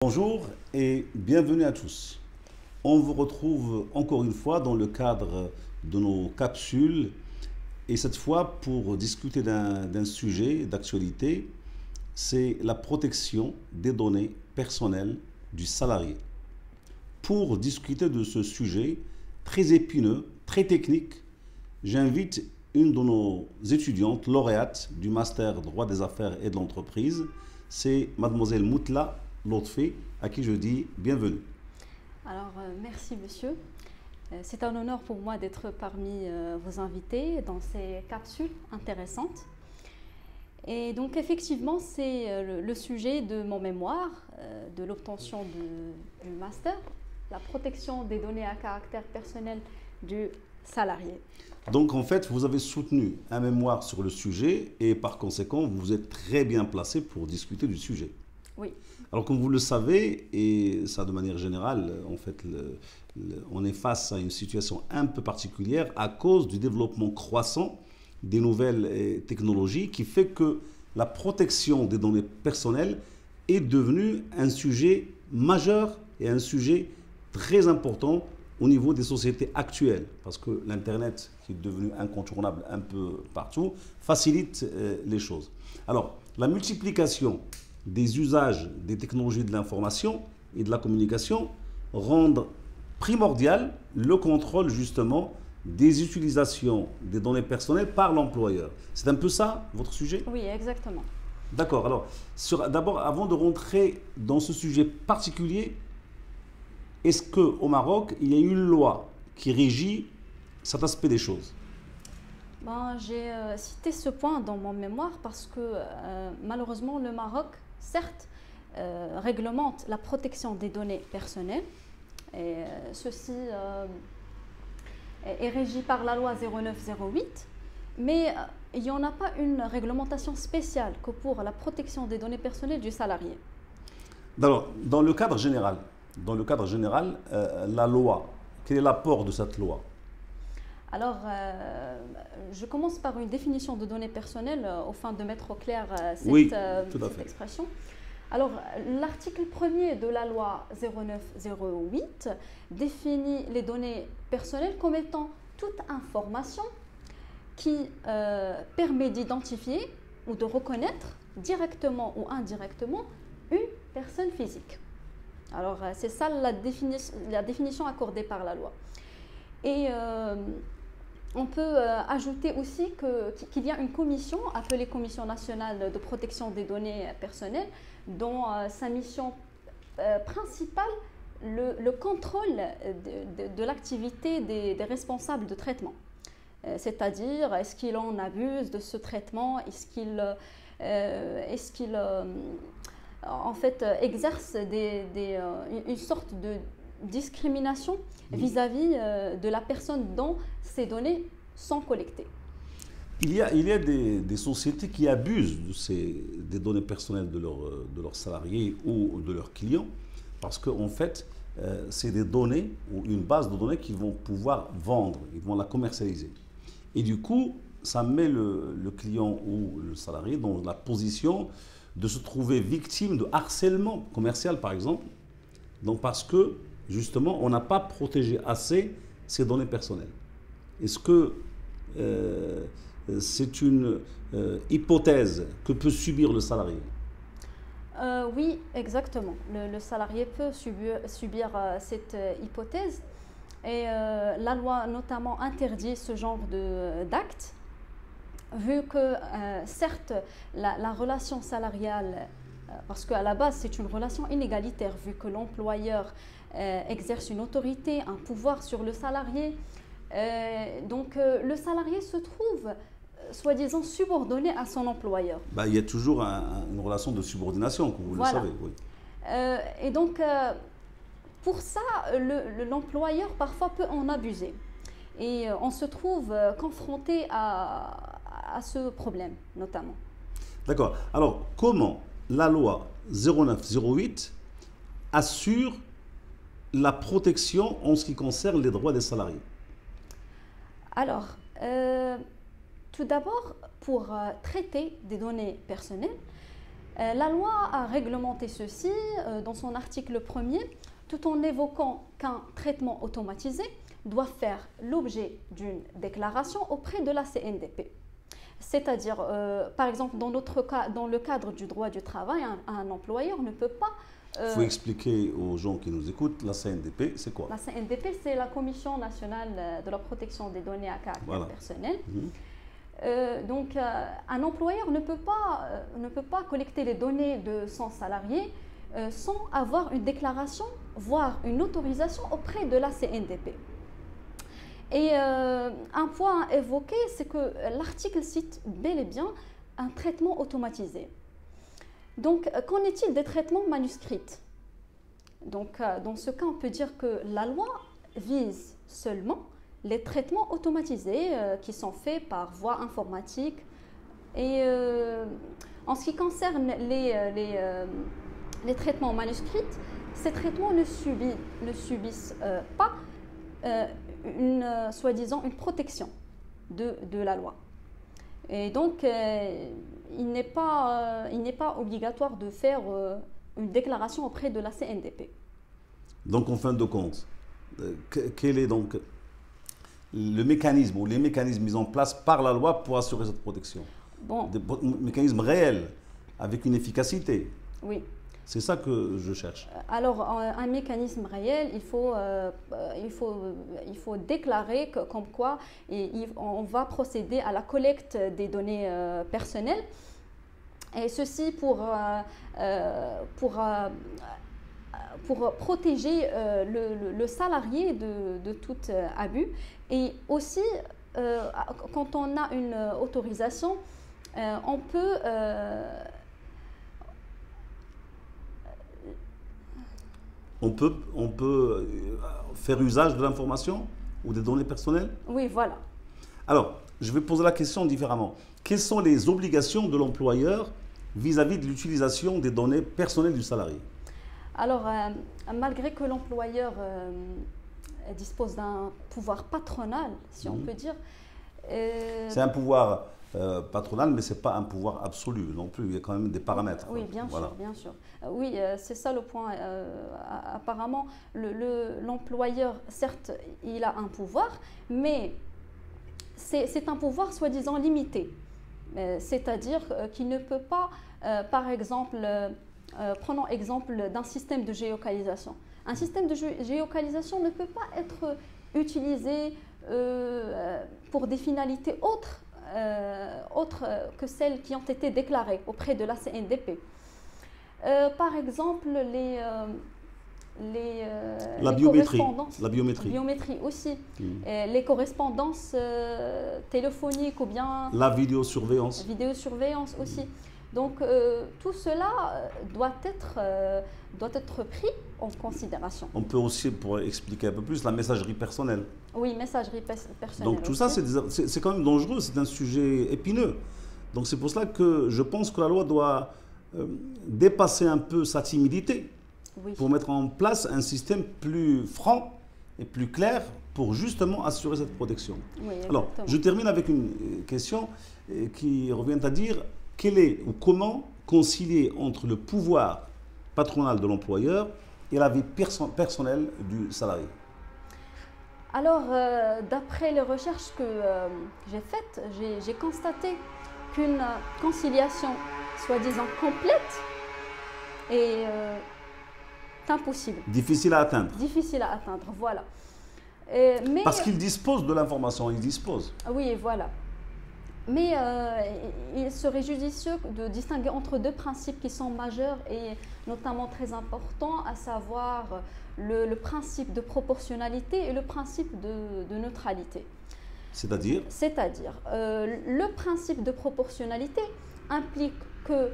Bonjour et bienvenue à tous. On vous retrouve encore une fois dans le cadre de nos capsules et cette fois pour discuter d'un sujet d'actualité, c'est la protection des données personnelles du salarié. Pour discuter de ce sujet très épineux, très technique, j'invite une de nos étudiantes lauréates du master droit des affaires et de l'entreprise, c'est mademoiselle Moutla Lotfi, à qui je dis bienvenue. Alors, merci monsieur. C'est un honneur pour moi d'être parmi vos invités dans ces capsules intéressantes. Et donc, effectivement, c'est le sujet de mon mémoire, de l'obtention du master, la protection des données à caractère personnel du salarié. Donc, en fait, vous avez soutenu un mémoire sur le sujet et par conséquent, vous êtes très bien placé pour discuter du sujet. Oui. Alors, comme vous le savez, et ça de manière générale, en fait, on est face à une situation un peu particulière à cause du développement croissant des nouvelles technologies qui fait que la protection des données personnelles est devenue un sujet majeur et un sujet très important au niveau des sociétés actuelles. Parce que l'Internet, qui est devenu incontournable un peu partout, facilite les choses. Alors, la multiplication des usages des technologies de l'information et de la communication rendent primordial le contrôle justement des utilisations des données personnelles par l'employeur. C'est un peu ça votre sujet? Oui, exactement. D'accord. Alors, d'abord, avant de rentrer dans ce sujet particulier, est-ce qu'au Maroc, il y a une loi qui régit cet aspect des choses? J'ai cité ce point dans mon mémoire parce que malheureusement, le Maroc, certes, réglemente la protection des données personnelles. Et ceci est régi par la loi 0908, mais il n'y en a pas une réglementation spéciale que pour la protection des données personnelles du salarié. Alors, dans le cadre général, la loi, quel est l'apport de cette loi? Alors, je commence par une définition de données personnelles afin de mettre au clair cette expression. Alors, l'article 1er de la loi 0908 définit les données personnelles comme étant toute information qui permet d'identifier ou de reconnaître directement ou indirectement une personne physique. Alors, c'est ça la définition accordée par la loi. Et on peut ajouter aussi qu'il y a une commission appelée Commission nationale de protection des données personnelles dont sa mission principale le contrôle de l'activité des responsables de traitement. C'est-à-dire, est-ce qu'il en abuse de ce traitement? Est-ce qu'il en fait exerce une sorte de discrimination vis-à-vis de la personne dont ces données sont collectées? Il y a des sociétés qui abusent des données personnelles de leurs salariés ou de leurs clients parce qu'en fait, c'est des données ou une base de données qu'ils vont pouvoir vendre, ils vont la commercialiser. Et du coup, ça met le client ou le salarié dans la position de se trouver victime de harcèlement commercial, par exemple, donc parce que justement, on n'a pas protégé assez ces données personnelles. Est-ce que c'est une hypothèse que peut subir le salarié? Oui, exactement. Le salarié peut subir cette hypothèse. Et la loi notamment interdit ce genre d'actes, vu que certes, la relation salariale, parce qu'à la base, c'est une relation inégalitaire, vu que l'employeur exerce une autorité, un pouvoir sur le salarié. Donc, le salarié se trouve, soi-disant, subordonné à son employeur. Il y a toujours une relation de subordination, comme vous le savez. Oui. Et donc, pour ça, l'employeur parfois peut en abuser. Et on se trouve confronté à ce problème, notamment. D'accord. Alors, comment la loi 0908 assure la protection en ce qui concerne les droits des salariés? Alors, tout d'abord, pour traiter des données personnelles, La loi a réglementé ceci dans son article 1er, tout en évoquant qu'un traitement automatisé doit faire l'objet d'une déclaration auprès de la CNDP. C'est-à-dire, par exemple, dans notre cas, dans le cadre du droit du travail, un employeur ne peut pas... Il faut expliquer aux gens qui nous écoutent, la CNDP, c'est quoi? La CNDP, c'est la Commission nationale de la protection des données à caractère personnel. Donc, un employeur ne peut pas collecter les données de son salarié sans avoir une déclaration, voire une autorisation auprès de la CNDP. Et un point à évoquer, c'est que l'article cite bel et bien un traitement automatisé. Donc, qu'en est-il des traitements manuscrits? Donc, dans ce cas, on peut dire que la loi vise seulement les traitements automatisés qui sont faits par voie informatique. Et en ce qui concerne les traitements manuscrits, ces traitements ne subissent pas soi-disant une protection de la loi. Et donc, il n'est pas obligatoire de faire une déclaration auprès de la CNDP. Donc, en fin de compte, quel est donc le mécanisme ou les mécanismes mis en place par la loi pour assurer cette protection? Des mécanismes réels, avec une efficacité. Oui. C'est ça que je cherche. Alors, un mécanisme réel, il faut déclarer comme quoi on va procéder à la collecte des données personnelles. Et ceci pour protéger le salarié de tout abus. Et aussi, quand on a une autorisation, on peut... On peut faire usage de l'information ou des données personnelles? Oui, voilà. Alors, je vais poser la question différemment. Quelles sont les obligations de l'employeur vis-à-vis de l'utilisation des données personnelles du salarié? Alors, malgré que l'employeur dispose d'un pouvoir patronal, si on peut dire... C'est un pouvoir patronal, mais ce n'est pas un pouvoir absolu non plus. Il y a quand même des paramètres. Oui, bien sûr, bien sûr. Oui, c'est ça le point. Apparemment, l'employeur, certes, il a un pouvoir, mais c'est un pouvoir soi-disant limité. C'est-à-dire qu'il ne peut pas, par exemple, prenons exemple d'un système de géolocalisation. Un système de géolocalisation ne peut pas être utilisé pour des finalités autres que celles qui ont été déclarées auprès de la CNDP. Par exemple, la biométrie aussi, les correspondances téléphoniques ou bien la vidéosurveillance aussi. Donc tout cela doit être pris en considération. On peut aussi, pour expliquer un peu plus, la messagerie personnelle. Oui, messagerie personnelle. Donc tout ça, c'est quand même dangereux, c'est un sujet épineux. Donc c'est pour cela que je pense que la loi doit dépasser un peu sa timidité pour mettre en place un système plus franc et plus clair pour justement assurer cette protection. Oui, alors, je termine avec une question qui revient à dire quel est ou comment concilier entre le pouvoir patronal de l'employeur et la vie personnelle du salarié. Alors, d'après les recherches que j'ai faites, j'ai constaté qu'une conciliation soi-disant complète est impossible. Difficile à atteindre. Difficile à atteindre, voilà. Mais, parce qu'il dispose de l'information, il dispose. Oui, voilà. Mais il serait judicieux de distinguer entre deux principes qui sont majeurs et notamment très importants, à savoir le principe de proportionnalité et le principe de neutralité. C'est-à-dire le principe de proportionnalité implique que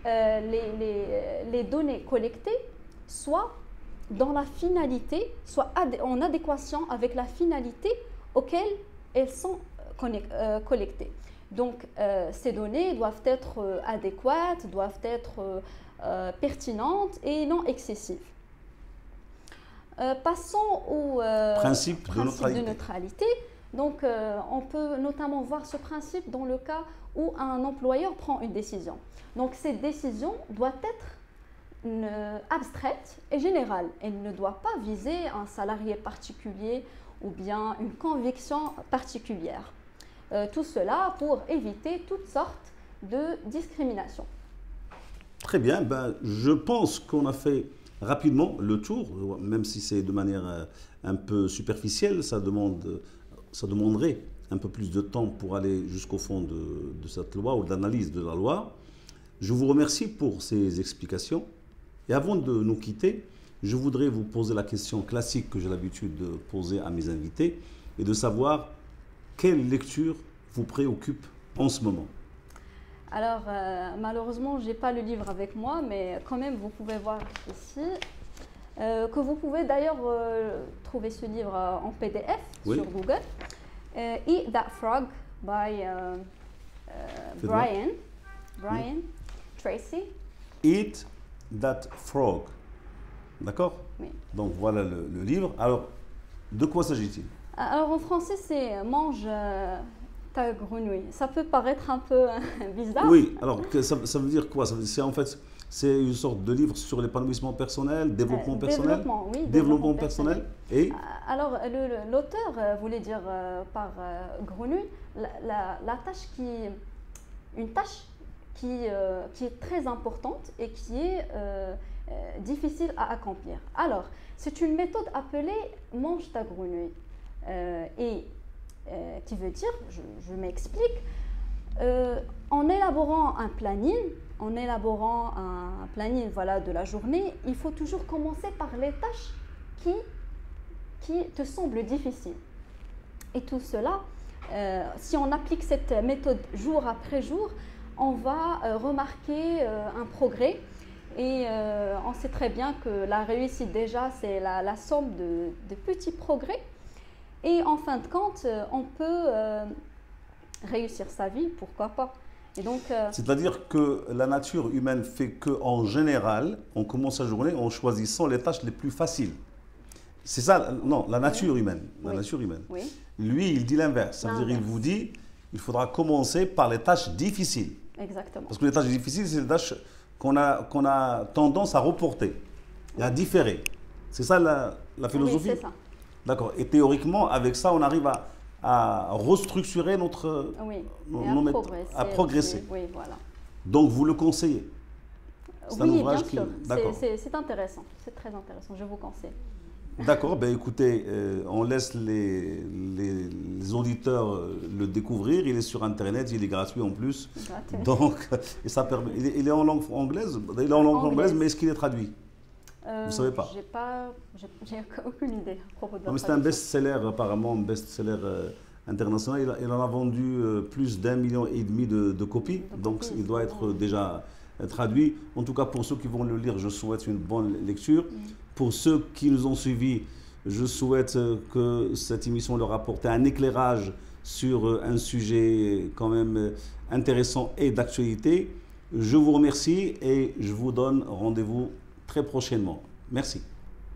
les données collectées soient dans la finalité, soient en adéquation avec la finalité auquel elles sont collectées. Donc, ces données doivent être adéquates, doivent être pertinentes et non excessives. Passons au principe de neutralité. Donc, on peut notamment voir ce principe dans le cas où un employeur prend une décision. Donc, cette décision doit être abstraite et générale. Elle ne doit pas viser un salarié particulier ou bien une conviction particulière. Tout cela pour éviter toutes sortes de discrimination. Très bien, ben, je pense qu'on a fait rapidement le tour, même si c'est de manière un peu superficielle, ça demanderait un peu plus de temps pour aller jusqu'au fond de cette loi ou de l'analyse de la loi. Je vous remercie pour ces explications. Et avant de nous quitter, je voudrais vous poser la question classique que j'ai l'habitude de poser à mes invités et de savoir quelle lecture vous préoccupe en ce moment. Alors, malheureusement, je n'ai pas le livre avec moi, mais quand même, vous pouvez voir ici que vous pouvez d'ailleurs trouver ce livre en PDF sur Google. Eat That Frog by Brian Tracy. Eat That Frog. D'accord? Oui. Donc voilà le livre. Alors, de quoi s'agit-il? Alors en français, c'est Mange ta grenouille. Ça peut paraître un peu bizarre. Oui, alors ça veut dire quoi? C'est en fait, c'est une sorte de livre sur l'épanouissement personnel, développement personnel. Développement, oui. Développement personnel. Et alors l'auteur voulait dire par grenouille la tâche une tâche qui est très importante et qui est difficile à accomplir. Alors, c'est une méthode appelée Mange ta grenouille. Qui veut dire, je m'explique, en élaborant un planning, voilà, de la journée, il faut toujours commencer par les tâches qui te semblent difficiles. Et tout cela, si on applique cette méthode jour après jour, on va remarquer un progrès. Et on sait très bien que la réussite déjà, c'est la somme de petits progrès. Et en fin de compte, on peut réussir sa vie, pourquoi pas. Et donc, c'est-à-dire que la nature humaine fait qu'en général, on commence sa journée en choisissant les tâches les plus faciles. C'est ça, non, la nature humaine. La nature humaine. Oui. Lui, il dit l'inverse. Ça veut dire, il vous dit, il faudra commencer par les tâches difficiles. Exactement. Parce que les tâches difficiles, c'est les tâches qu'on a tendance à reporter et à différer. C'est ça la philosophie? Oui, c'est ça. D'accord. Et théoriquement, avec ça, on arrive à restructurer notre... à progresser. Oui, voilà. Donc, vous le conseillez? C'est un ouvrage bien sûr. C'est intéressant. C'est très intéressant. Je vous conseille. D'accord. Ben, écoutez, on laisse les auditeurs le découvrir. Il est sur Internet. Il est gratuit en plus. Gratuit. Donc, et ça permet... Il est en langue anglaise? Il est en langue anglaise, mais est-ce qu'il est traduit? Vous ne savez pas? J'ai aucune idée à propos de la traduction. C'est un best-seller, apparemment, un best-seller international. Il en a vendu plus d'1,5 million de copies. Donc, il doit être déjà traduit. En tout cas, pour ceux qui vont le lire, je souhaite une bonne lecture. Pour ceux qui nous ont suivis, je souhaite que cette émission leur apporte un éclairage sur un sujet quand même intéressant et d'actualité. Je vous remercie et je vous donne rendez-vous très prochainement. Merci.